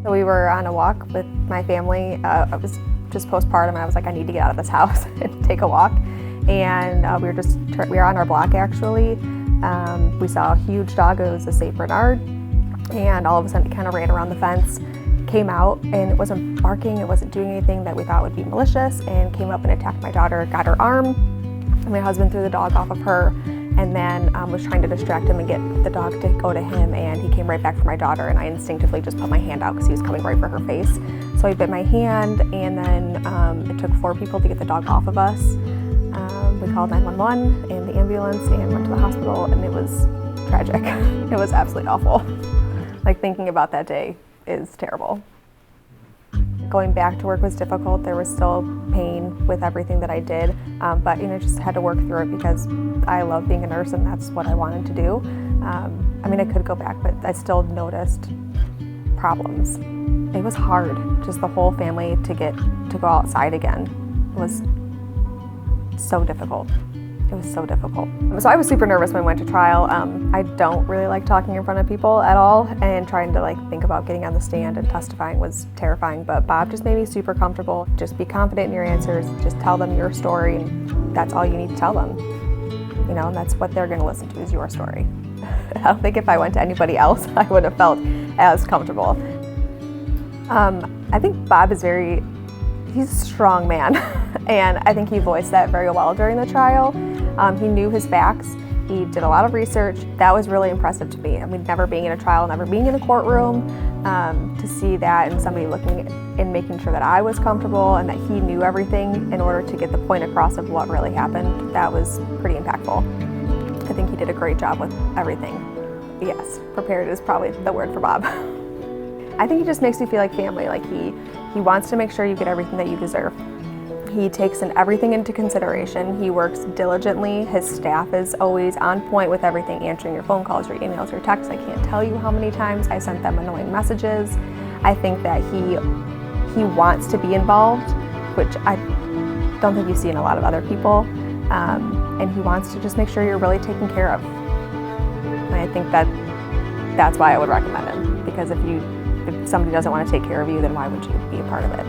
We were on a walk with my family. I was just postpartum, and I was like, I need to get out of this house and take a walk. And we were on our block actually. We saw a huge dog. It was a Saint Bernard, and all of a sudden it kind of ran around the fence, came out, and it wasn't barking, it wasn't doing anything that we thought would be malicious, and came up and attacked my daughter, got her arm, and my husband threw the dog off of her, and then was trying to distract him and get the dog to go to him, and he came right back for my daughter, and I instinctively just put my hand out because he was coming right for her face. So he bit my hand, and then it took 4 people to get the dog off of us. We called 911 and the ambulance and went to the hospital, and it was tragic. It was absolutely awful. Like, thinking about that day is terrible. Going back to work was difficult. There was still pain with everything that I did, but just had to work through it because I love being a nurse and that's what I wanted to do. I mean, I could go back, but I still noticed problems. It was hard, just the whole family to go outside again. It was so difficult. It was so difficult. So I was super nervous when I went to trial. I don't really like talking in front of people at all, and trying to think about getting on the stand and testifying was terrifying, but Bob just made me super comfortable. Just be confident in your answers, just tell them your story, and that's all you need to tell them. And that's what they're gonna listen to is your story. I don't think if I went to anybody else, I would have felt as comfortable. I think Bob is he's a strong man, and I think he voiced that very well during the trial. He knew his facts. He did a lot of research. That was really impressive to me. I mean, never being in a trial, never being in a courtroom, to see that and somebody looking and making sure that I was comfortable and that he knew everything in order to get the point across of what really happened, that was pretty impactful. I think he did a great job with everything. Yes, prepared is probably the word for Bob. I think he just makes you feel like family. Like he wants to make sure you get everything that you deserve. He takes everything into consideration. He works diligently. His staff is always on point with everything, answering your phone calls, your emails, your texts. I can't tell you how many times I sent them annoying messages. I think that he wants to be involved, which I don't think you see in a lot of other people. And he wants to just make sure you're really taken care of. And I think that's why I would recommend him, because if somebody doesn't want to take care of you, then why would you be a part of it?